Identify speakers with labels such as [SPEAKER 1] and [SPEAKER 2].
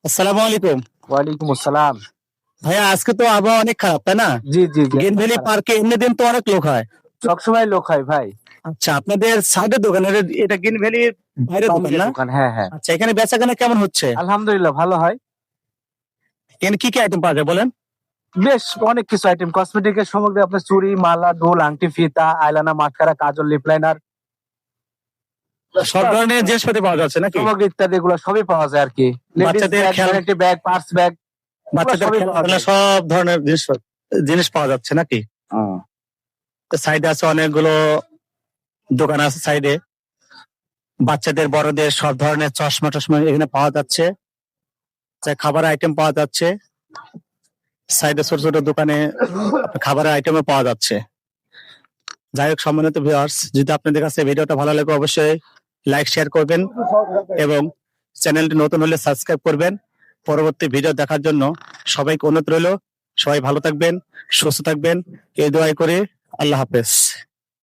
[SPEAKER 1] আসসালামু আলাইকুম।
[SPEAKER 2] ওয়ালাইকুম আসসালাম।
[SPEAKER 1] ভাইয়া আজকে তো আবহাওয়া অনেক খারাপ, তাই না?
[SPEAKER 2] জি, জি, জি।
[SPEAKER 1] গ্রিন ভ্যালি পার্কে এমনি দিন তো অনেক লোক হয়।
[SPEAKER 2] সবসময় লোক হয় ভাই।
[SPEAKER 1] আচ্ছা, আপনাদের সাইডের দোকান, এটা গ্রিন ভ্যালির বাইরের
[SPEAKER 2] বাম
[SPEAKER 1] দোকান
[SPEAKER 2] দিকের
[SPEAKER 1] না?
[SPEAKER 2] দোকান। হ্যাঁ, হ্যাঁ।
[SPEAKER 1] আচ্ছা, এখানে বেচাকেনা কেমন হচ্ছে?
[SPEAKER 2] আলহামদুলিল্লাহ ভালো হয়।
[SPEAKER 1] এখানে কি কি আইটেম পাওয়া যায় বলেন?
[SPEAKER 2] বেশ অনেক কিছু আইটেম কসমেটিকের সামগ্রী, আপনার চুড়ি, মালা, দুল, আংটি, ফিতা, আইলানা, মাস্কারা, কাজল, লিপ লাইনার,
[SPEAKER 1] সব ধরনের জিনিসপাতি পাওয়া যাচ্ছে নাকি?
[SPEAKER 2] সামগ্রী ইত্যাদি এগুলো সবই পাওয়া যায় আর কি। লেডিস
[SPEAKER 1] বাচ্চাদের
[SPEAKER 2] ব্যাগ,
[SPEAKER 1] খেল
[SPEAKER 2] ভ্যানিটি ব্যাগ, পার্স ব্যাগ,
[SPEAKER 1] বাচ্চাদের
[SPEAKER 2] সবই পাওয়া
[SPEAKER 1] খেলনা
[SPEAKER 2] যায়।
[SPEAKER 1] সব ধরনের জিনিস পাওয়া যাচ্ছে নাকি? সাইডে আছে অনেকগুলো দোকান আছে সাইডে। বাচ্চাদের বড়দের সব ধরনের চশমা টশমা এখানে পাওয়া যাচ্ছে। খাবার আইটেম পাওয়া যাচ্ছে। সাইডে ছোট ছোট দোকানে খাবারের আইটেমও পাওয়া যাচ্ছে। যাই হোক, সম্মানিত ভিউয়ার্স, যদি আপনাদের কাছে ভিডিওটা ভালো লাগে অবশ্যই লাইক শেয়ার করবেন এবং চ্যানেলটি নতুন হলে সাবস্ক্রাইব করবেন। পরবর্তী ভিডিও দেখার জন্য সবাইকে অনুরোধ রইল। সবাই ভালো থাকবেন, সুস্থ থাকবেন, এই দোয়াই করে। আল্লাহ হাফেজ।